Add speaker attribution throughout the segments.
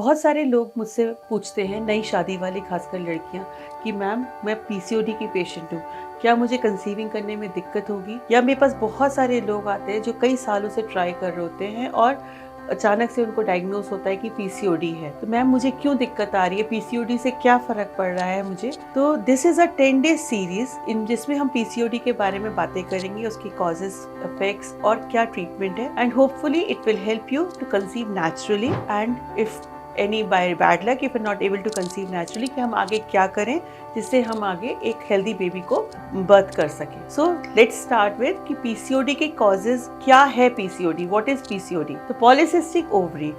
Speaker 1: बहुत सारे लोग मुझसे पूछते हैं, नई शादी वाली खासकर लड़कियां, कि मैम मैं पीसीओडी की पेशेंट हूँ, क्या मुझे कंसीविंग करने में दिक्कत होगी? या मेरे पास बहुत सारे लोग आते हैं जो कई सालों से ट्राई कर रहे होते हैं और अचानक से उनको डायग्नोस होता है कि पीसीओडी है। तो मैम मुझे क्यों दिक्कत आ रही है, पीसीओडी से क्या फर्क पड़ रहा है मुझे? तो this is a 10 day series in जिसमें हम पीसीओडी के बारे में बातें करेंगे, उसकी कॉजेस, इफेक्ट्स और क्या ट्रीटमेंट है, and hopefully it will help you to conceive naturally, and if any by bad luck if not able to conceive naturally, कि हम आगे क्या करें जिससे हम आगे एक हेल्दी बेबी को बर्थ कर सकें। सो लेट्स स्टार्ट विद कि पीसीओडी के कॉजेज क्या है। PCOD, what is PCOD? तो polycystic ovary,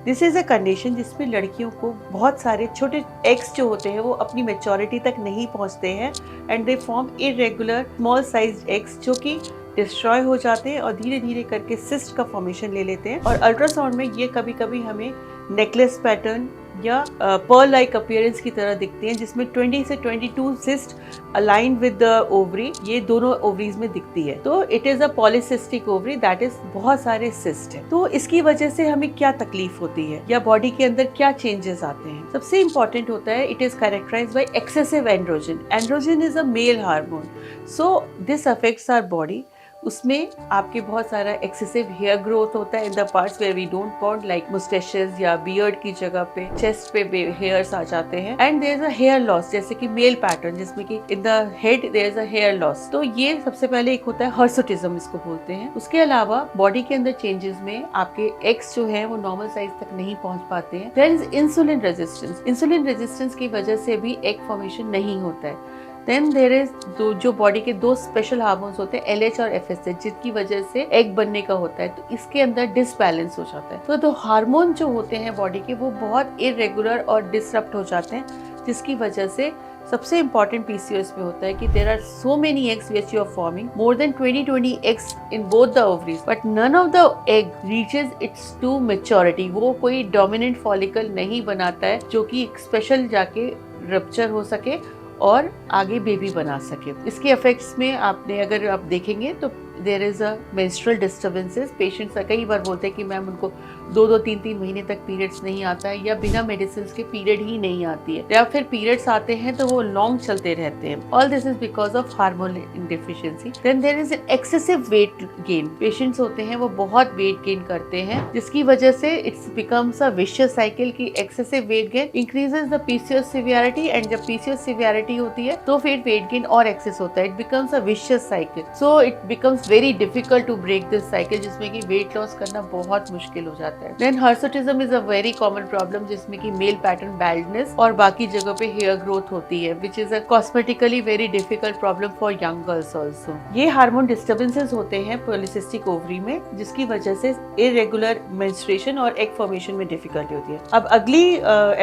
Speaker 1: this is a condition जिसमें लड़कियों को बहुत सारे छोटे एग्स जो होते हैं वो अपनी मेच्योरिटी तक नहीं पहुंचते हैं, and they form irregular small sized eggs जो कि डिस्ट्रॉय हो जाते हैं और धीरे धीरे करके सिस्ट का फॉर्मेशन ले लेते हैं। और अल्ट्रासाउंड में ये कभी कभी हमें नेकलेस पैटर्न या पर्ल लाइक अपीयरेंस की तरह दिखते हैं, जिसमें 20 से 22 cyst aligned with the ovary, ये दोनों ओवरीज में दिखती है। तो it is a polycystic ovary, that is बहुत सारे सिस्ट है। तो इसकी वजह से हमें क्या तकलीफ होती है या बॉडी के अंदर क्या चेंजेस आते हैं? सबसे इंपॉर्टेंट होता है, it is characterised by excessive androgen. Androgen is a male hormone, so this affects our body. उसमें आपके बहुत सारा एक्सेसिव हेयर ग्रोथ होता है in the parts where we don't want, like moustaches या बियर्ड की जगह पे चेस्ट पे हेयर्स आ जाते हैं, and there is a hair loss, जैसे कि मेल पैटर्न जिसमें कि in the head there is a hair loss. तो ये सबसे पहले एक होता है हर्सुटिज्म, इसको बोलते हैं। उसके अलावा बॉडी के अंदर चेंजेस में आपके एग्स जो है वो नॉर्मल साइज तक नहीं पहुंच पाते हैं। There is insulin resistance, insulin resistance की वजह से भी एग फॉर्मेशन नहीं होता है। देन देयर इज जो बॉडी के दो स्पेशल हार्मोन्स होते हैं, LH और FSH, जिसकी वजह से एग बनने का होता है, तो इसके अंदर डिसबैलेंस हो जाता है। तो हार्मोन जो होते हैं बॉडी के वो बहुत इरेगुलर और डिसरप्ट हो जाते हैं, जिसकी वजह से सबसे इंपॉर्टेंट पीसीओएस में होता है कि there are so many eggs which you are forming, more than 20 eggs in both the ovaries, but none of the egg reaches its to maturity. वो कोई डोमिनेंट फॉलिकल नहीं बनाता है जो कि स्पेशल जाके रप्चर हो सके और आगे बेबी बना सके। इसके इफेक्ट्स में आपने अगर आप देखेंगे तो there is a menstrual disturbances. Patients कई बार बोलते हैं कि मैम उनको 2-2, 3-3 महीने तक पीरियड्स नहीं आता है, या बिना मेडिसिन के पीरियड ही नहीं आती है, या फिर पीरियड्स आते हैं तो वो लॉन्ग चलते रहते हैं। All this is because of hormone deficiency. Then there is an excessive weight gain. Patients होते हैं वो बहुत वेट गेन करते हैं, जिसकी वजह से it's becomes a vicious cycle की excessive weight gain increases the PCOS severity, and जब पीसीओएस सिवियरिटी होती है तो फिर वेट गेन और एक्सेस होता है। It becomes a vicious cycle, so it becomes very difficult to break this cycle, जिसमें कि वेट लॉस करना बहुत मुश्किल हो जाता है। Then hirsutism is a very common problem, जिसमें कि मेल पैटर्न बैल्डनेस और बाकी जगह पे हेयर ग्रोथ होती है, which is a cosmetically very difficult problem for young girls also. ये हार्मोन डिस्टर्बेंसेस होते हैं पॉलीसिस्टिक ओवरी में, जिसकी वजह से इरेगुलर मेंस्ट्रुएशन और एग फॉर्मेशन में डिफिकल्टी होती है। अब अगली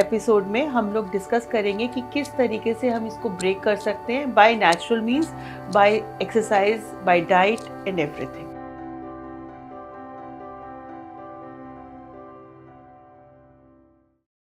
Speaker 1: एपिसोड में हम लोग डिस्कस करेंगे कि किस तरीके से हम इसको ब्रेक कर सकते हैं, by natural means, by exercise, by diet and everything.